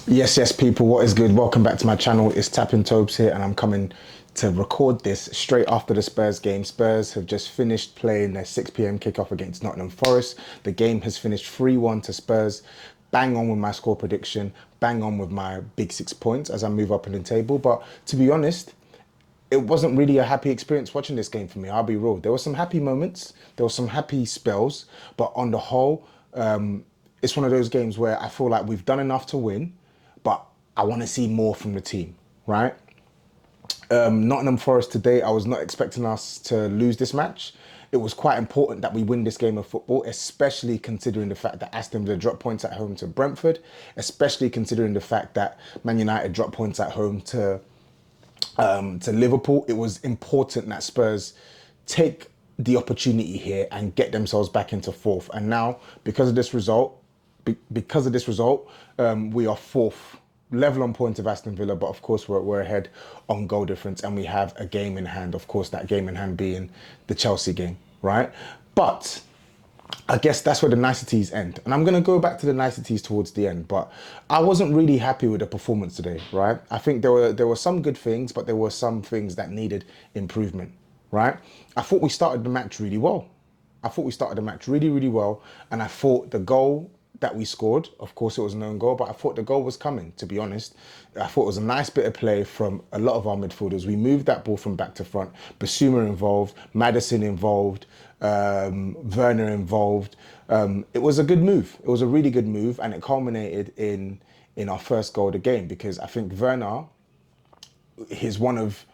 Yes, people, what is good? Welcome back to my channel. It's Tapping Tobs here, and I'm coming to record this straight after the Spurs game. Spurs have just finished playing their 6 p.m. kickoff against Nottingham Forest. The game has finished 3-1 to Spurs. Bang on with my score prediction, bang on with my big 6 points as I move up in the table. But to be honest, it wasn't really a happy experience watching this game for me. I'll be real. There were some happy moments, there were some happy spells, but on the whole, it's one of those games where I feel like we've done enough to win, but I want to see more from the team, right? Nottingham Forest today, I was not expecting us to lose this match. It was quite important that we win this game of football, especially considering the fact that Aston Villa dropped points at home to Brentford, especially considering the fact that Man United dropped points at home to Liverpool. It was important that Spurs take the opportunity here and get themselves back into fourth. And now, because of this result, we are fourth, level on points of Aston Villa, but of course we're ahead on goal difference, and we have a game in hand. Of course, that game in hand being the Chelsea game, right? But I guess that's where the niceties end. And I'm going to go back to the niceties towards the end, but I wasn't really happy with the performance today, right? I think there were some good things, but there were some things that needed improvement, right? I thought we started the match really well. I thought we started the match really, really well. And I thought the goal that we scored, of course it was an own goal, but I thought the goal was coming, to be honest. I thought it was a nice bit of play from a lot of our midfielders. We moved that ball from back to front. Basuma involved, Maddison involved, Werner involved. It was a good move. It was a really good move, and it culminated in our first goal of the game, because I think Werner, he's one of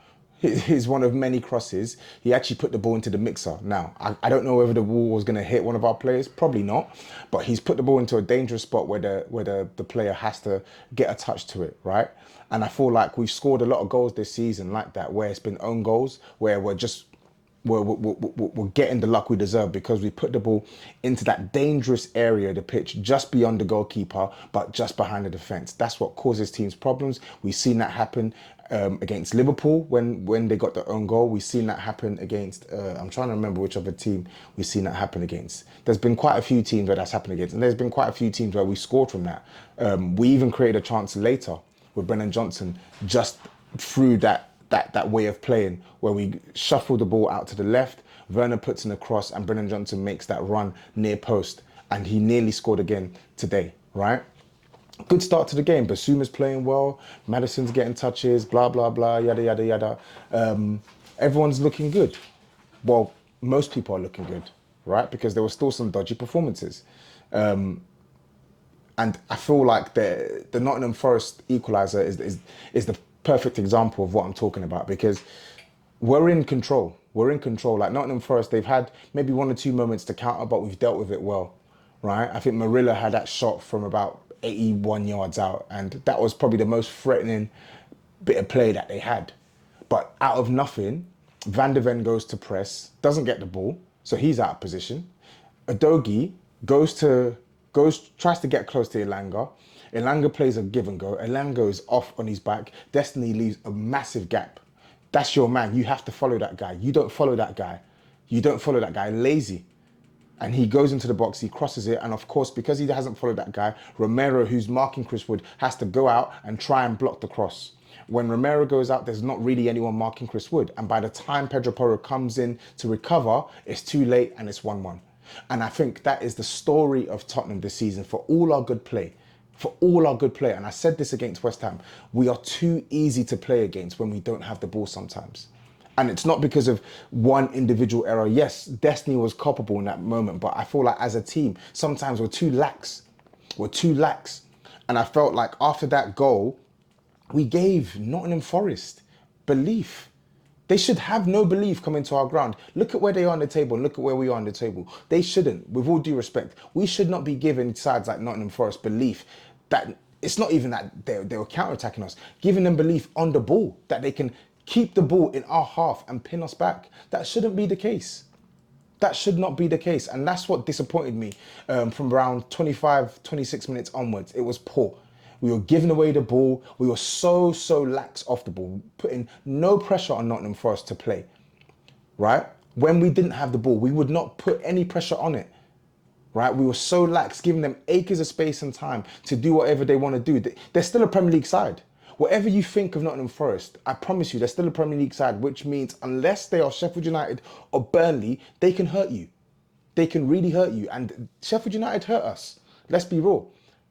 many crosses. He actually put the ball into the mixer. Now, I don't know whether the ball was going to hit one of our players. Probably not. But he's put the ball into a dangerous spot where the player has to get a touch to it, right? And I feel like we've scored a lot of goals this season like that, where it's been own goals, where we're getting the luck we deserve because we put the ball into that dangerous area of the pitch, just beyond the goalkeeper, but just behind the defence. That's what causes teams problems. We've seen that happen against Liverpool when they got their own goal. We've seen that happen against, I'm trying to remember which other team we've seen that happen against. There's been quite a few teams where that's happened against, and there's been quite a few teams where we scored from that. We even created a chance later with Brennan Johnson just through that way of playing, where we shuffle the ball out to the left, Werner puts in a cross, and Brennan Johnson makes that run near post, and he nearly scored again today, right? Good start to the game. Basuma's playing well, Maddison's getting touches, blah, blah, blah, yada, yada, yada. Everyone's looking good. Well, most people are looking good, right? Because there were still some dodgy performances. And I feel like the Nottingham Forest equaliser is the perfect example of what I'm talking about, because we're in control. We're in control. Like Nottingham Forest, they've had maybe one or two moments to counter, but we've dealt with it well, right? I think Marilla had that shot from about 81 yards out, and that was probably the most threatening bit of play that they had. But out of nothing, Van de Ven goes to press, doesn't get the ball, so he's out of position. Adogi tries to get close to Elanga. Elanga plays a give and go. Elanga is off on his back. Destiny leaves a massive gap. That's your man. You have to follow that guy. You don't follow that guy. You don't follow that guy. Lazy. And he goes into the box, he crosses it, and of course, because he hasn't followed that guy, Romero, who's marking Chris Wood, has to go out and try and block the cross. When Romero goes out, there's not really anyone marking Chris Wood, and by the time Pedro Porro comes in to recover, it's too late and it's 1-1. And I think that is the story of Tottenham this season, for all our good play. For all our good play, and I said this against West Ham, we are too easy to play against when we don't have the ball sometimes. And it's not because of one individual error. Yes, Destiny was culpable in that moment, but I feel like as a team, sometimes we're too lax. We're too lax. And I felt like after that goal, we gave Nottingham Forest belief. They should have no belief coming to our ground. Look at where they are on the table and look at where we are on the table. They shouldn't, with all due respect. We should not be giving sides like Nottingham Forest belief that it's not even that they were counter-attacking us, giving them belief on the ball, that they can keep the ball in our half and pin us back. That shouldn't be the case. That should not be the case. And that's what disappointed me from around 25, 26 minutes onwards. It was poor. We were giving away the ball. We were so lax off the ball, putting no pressure on Nottingham Forest to play, right? When we didn't have the ball, we would not put any pressure on it. right? We were so lax, giving them acres of space and time to do whatever they want to do. They're still a Premier League side. Whatever you think of Nottingham Forest, I promise you, they're still a Premier League side, which means unless they are Sheffield United or Burnley, they can hurt you. They can really hurt you. And Sheffield United hurt us. Let's be real.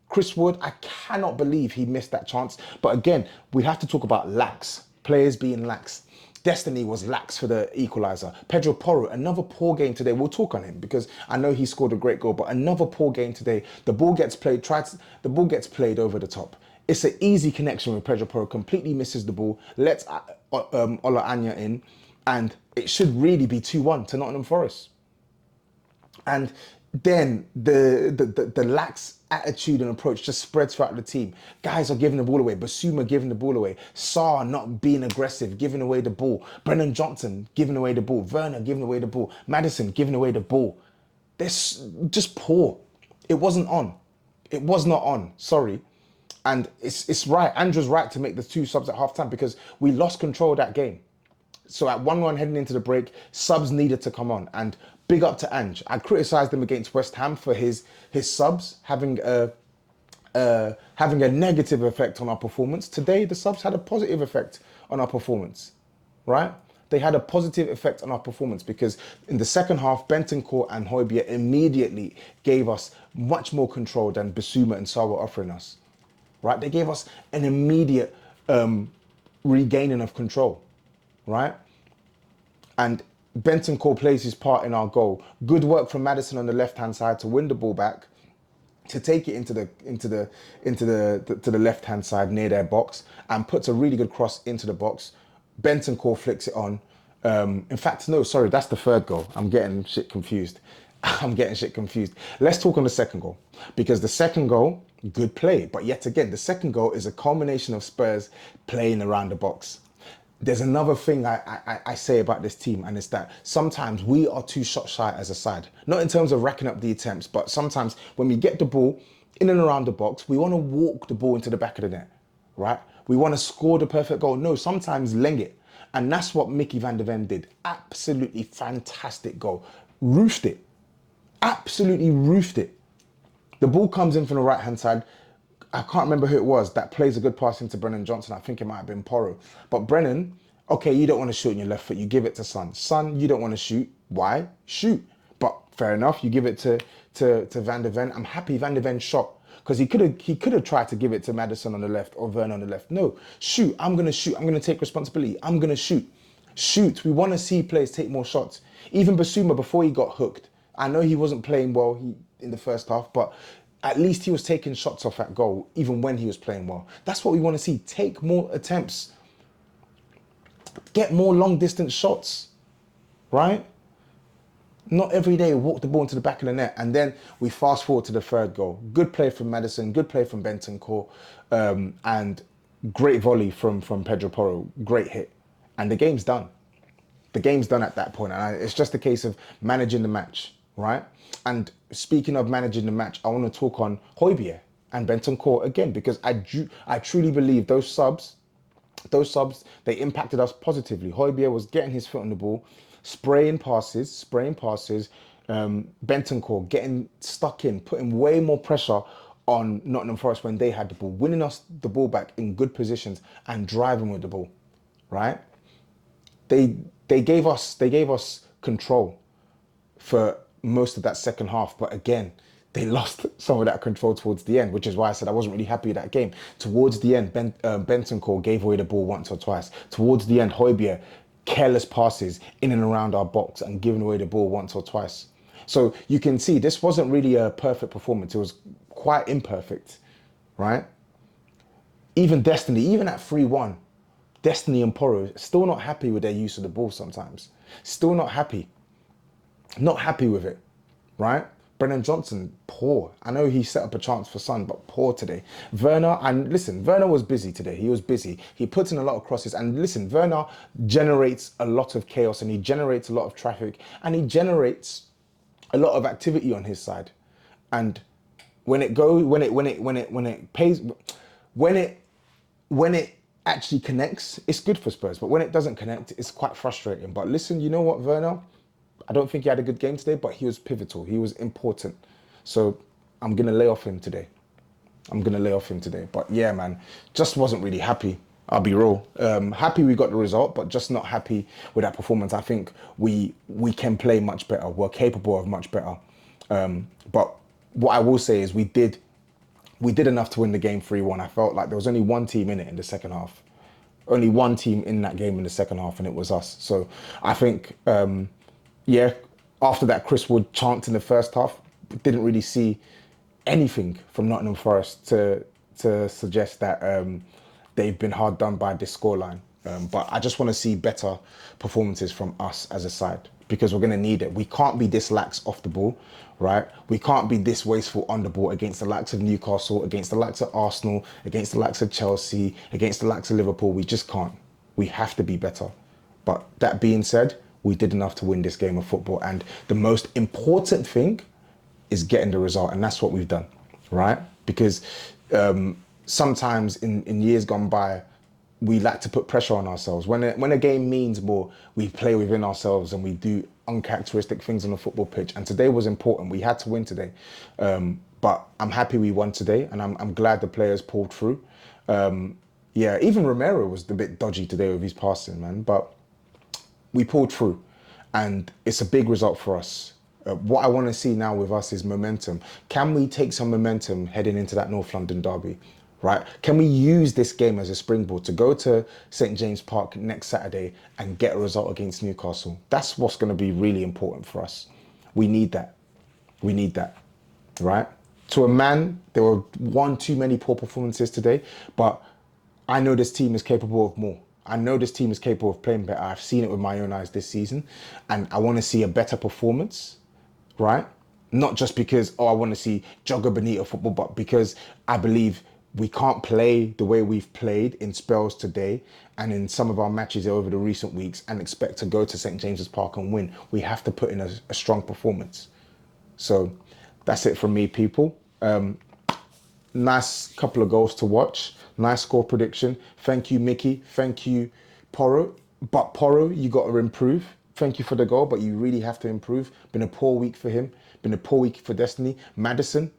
Chris Wood, I cannot believe he missed that chance. But again, we have to talk about lax. Players being lax. Destiny was lax for the equaliser. Pedro Porro, another poor game today. We'll talk on him because I know he scored a great goal, but another poor game today. The ball gets played, the ball gets played over the top. It's an easy connection with Pedro Porro, completely misses the ball, lets Ola Anya in, and it should really be 2-1 to Nottingham Forest. And then the lax attitude and approach just spreads throughout the team. Guys are giving the ball away. Basuma giving the ball away. Sarr not being aggressive, giving away the ball. Brennan Johnson giving away the ball. Werner giving away the ball. Maddison giving away the ball. They're just poor. It wasn't on. It was not on. Sorry. And it's right. Andrew's right to make the 2 subs at halftime because we lost control of that game. So at 1-1 heading into the break, subs needed to come on. And big up to Ange. I criticised him against West Ham for his subs having a negative effect on our performance. Today, the subs had a positive effect on our performance, right? They had a positive effect on our performance because in the second half, Bentancur and Højbjerg immediately gave us much more control than Basuma and Sarr were offering us, right? They gave us an immediate regaining of control, right? And Bentancur plays his part in our goal. Good work from Maddison on the left-hand side to win the ball back, to take it into the left-hand side near their box, and puts a really good cross into the box. Bentancur flicks it on. In fact, no, sorry, that's the third goal. I'm getting shit confused. Let's talk on the second goal, because the second goal, good play, but yet again, the second goal is a culmination of Spurs playing around the box. There's another thing I say about this team, and it's that sometimes we are too shot shy as a side. Not in terms of racking up the attempts, but sometimes when we get the ball in and around the box, we want to walk the ball into the back of the net, right? We want to score the perfect goal. No, sometimes leng it. And that's what Mickey van der Ven did. Absolutely fantastic goal. Roofed it. Absolutely roofed it. The ball comes in from the right-hand side. I can't remember who it was that plays a good pass into Brennan Johnson. I think it might have been Porro. But Brennan, okay, you don't want to shoot on your left foot. You give it to Son. Son, you don't want to shoot. Why? Shoot. But fair enough. You give it to Van der Ven. I'm happy Van der Ven shot because he could have tried to give it to Maddison on the left or Werner on the left. No, shoot. I'm going to shoot. I'm going to take responsibility. I'm going to shoot. Shoot. We want to see players take more shots. Even Basuma, before he got hooked, I know he wasn't playing well in the first half, but at least he was taking shots off that goal, even when he was playing well. That's what we want to see. Take more attempts. Get more long distance shots, right? Not every day walk the ball into the back of the net. And then we fast forward to the third goal. Good play from Maddison, good play from Bentancur, and great volley from Pedro Porro. Great hit. And the game's done. The game's done at that point. And it's just a case of managing the match, right? And speaking of managing the match, I want to talk on Højbjerg and Bentancur again, because I truly believe those subs, they impacted us positively. Højbjerg was getting his foot on the ball, spraying passes, Bentancur getting stuck in, putting way more pressure on Nottingham Forest when they had the ball, winning us the ball back in good positions and driving with the ball, right? They gave us control for most of that second half, but again, they lost some of that control towards the end, which is why I said I wasn't really happy with that game. Towards the end, Bentancur gave away the ball once or twice. Towards the end, Højbjerg, careless passes in and around our box and giving away the ball once or twice. So you can see this wasn't really a perfect performance. It was quite imperfect, right? Even Destiny, even at 3-1, Destiny and Porro still not happy with their use of the ball sometimes. Still not happy. Not happy with it, right? Brennan Johnson, poor. I know he set up a chance for Son, but poor today. Werner, and listen, Werner was busy today. He was busy. He puts in a lot of crosses. And listen, Werner generates a lot of chaos and he generates a lot of traffic and he generates a lot of activity on his side. And when it actually connects, it's good for Spurs. But when it doesn't connect, it's quite frustrating. But listen, you know what, Werner? I don't think he had a good game today, but he was pivotal. He was important. So I'm going to lay off him today. But yeah, man, just wasn't really happy. I'll be real. Happy we got the result, but just not happy with that performance. I think we can play much better. We're capable of much better. But what I will say is we did enough to win the game 3-1. I felt like there was only one team in it in the second half. Only one team in that game in the second half, and it was us. So I think, yeah, after that Chris Wood chant in the first half, didn't really see anything from Nottingham Forest to suggest that they've been hard done by this scoreline. But I just want to see better performances from us as a side, because we're going to need it. We can't be this lax off the ball, right? We can't be this wasteful on the ball against the likes of Newcastle, against the likes of Arsenal, against the likes of Chelsea, against the likes of Liverpool. We just can't. We have to be better. But that being said, we did enough to win this game of football. And the most important thing is getting the result. And that's what we've done, right? Because sometimes in years gone by, we like to put pressure on ourselves. When a game means more, we play within ourselves and we do uncharacteristic things on the football pitch. And today was important. We had to win today. But I'm happy we won today, and I'm glad the players pulled through. Yeah, even Romero was a bit dodgy today with his passing, man. But we pulled through, and it's a big result for us. What I want to see now with us is momentum. Can we take some momentum heading into that North London derby? Right? Can we use this game as a springboard to go to St. James Park next Saturday and get a result against Newcastle? That's what's going to be really important for us. We need that. We need that, right? To a man, there were one too many poor performances today, but I know this team is capable of more. I know this team is capable of playing better. I've seen it with my own eyes this season, and I want to see a better performance, right? Not just because, I want to see Jogger Bonito football, but because I believe we can't play the way we've played in spells today and in some of our matches over the recent weeks and expect to go to St. James's Park and win. We have to put in a strong performance. So that's it from me, people. Nice couple of goals to watch. Nice score prediction. Thank you, Mickey. Thank you, Porro. But Porro, you got to improve. Thank you for the goal, but you really have to improve. Been a poor week for him. Been a poor week for Destiny. Madison.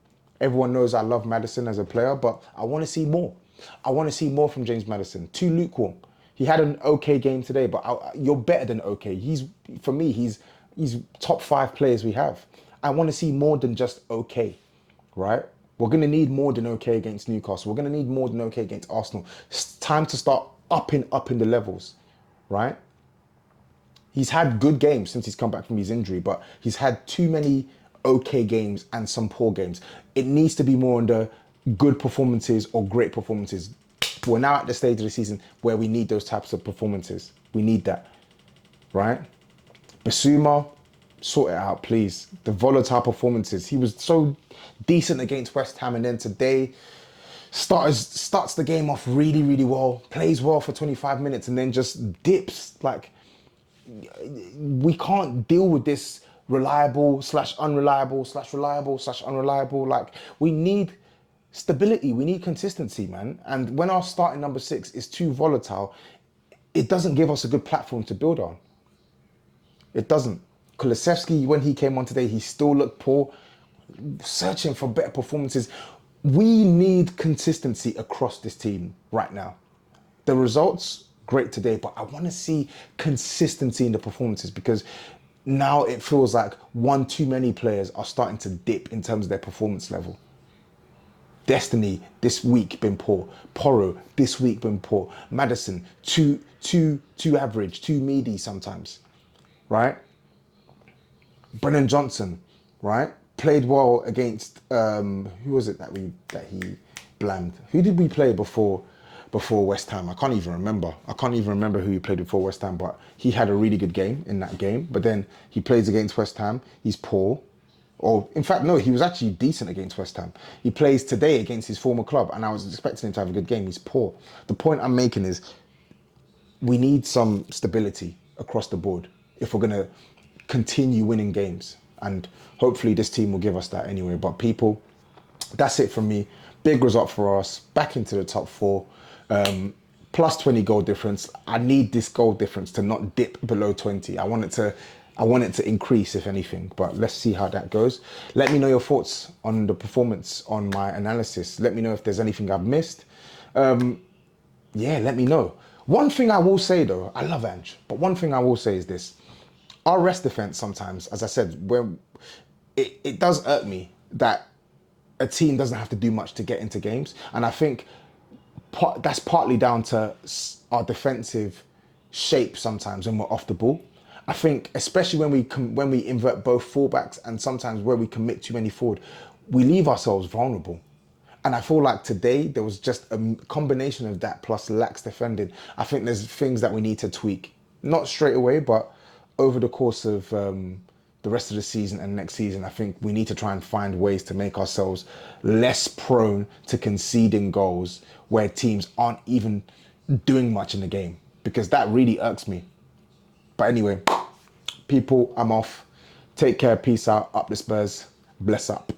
Everyone knows I love Madison as a player, but I want to see more. I want to see more from James Madison. Too lukewarm. He had an okay game today, but you're better than okay. For me, he's top 5 players we have. I want to see more than just okay, right? We're going to need more than okay against Newcastle. We're going to need more than okay against Arsenal. It's time to start upping the levels, right? He's had good games since he's come back from his injury, but he's had too many okay games and some poor games. It needs to be more on the good performances or great performances. We're now at the stage of the season where we need those types of performances. We need that, right? Basuma, sort it out, please. The volatile performances. He was so decent against West Ham, and then today starts the game off really, really well, plays well for 25 minutes, and then just dips. Like, we can't deal with this reliable / unreliable / reliable / unreliable. Like, we need stability. We need consistency, man. And when our starting number 6 is too volatile, it doesn't give us a good platform to build on. It doesn't. Kulusevski, when he came on today, he still looked poor. Searching for better performances. We need consistency across this team right now. The results, great today, but I want to see consistency in the performances, because now it feels like one too many players are starting to dip in terms of their performance level. Destiny this week been poor. Porro this week been poor. Madison too average, too meaty sometimes, right? Brennan Johnson, right? Played well against who was it that he blamed? Who did we play before West Ham? I can't even remember. I can't even remember who he played before West Ham, but he had a really good game in that game. But then he plays against West Ham, he's poor. Or in fact, no, he was actually decent against West Ham. He plays today against his former club, and I was expecting him to have a good game. He's poor. The point I'm making is we need some stability across the board if we're going to continue winning games. And hopefully this team will give us that anyway. But people, that's it from me. Big result for us. Back into the top 4. Plus 20 goal difference. I need this goal difference to not dip below 20. I want I want it to increase, if anything, but let's see how that goes. Let me know your thoughts on the performance, on my analysis. Let me know if there's anything I've missed. Yeah, let me know. One thing I will say though, I love Ange, but one thing I will say is this. Our rest defense sometimes, as I said, when it does irk me that a team doesn't have to do much to get into games. And I think that's partly down to our defensive shape sometimes when we're off the ball. I think especially when we invert both fullbacks and sometimes where we commit too many forward, we leave ourselves vulnerable. And I feel like today there was just a combination of that plus lax defending. I think there's things that we need to tweak, not straight away, but over the course of the rest of the season and next season. I think we need to try and find ways to make ourselves less prone to conceding goals where teams aren't even doing much in the game, because that really irks me. But anyway, people, I'm off. Take care, peace out, up the Spurs, bless up.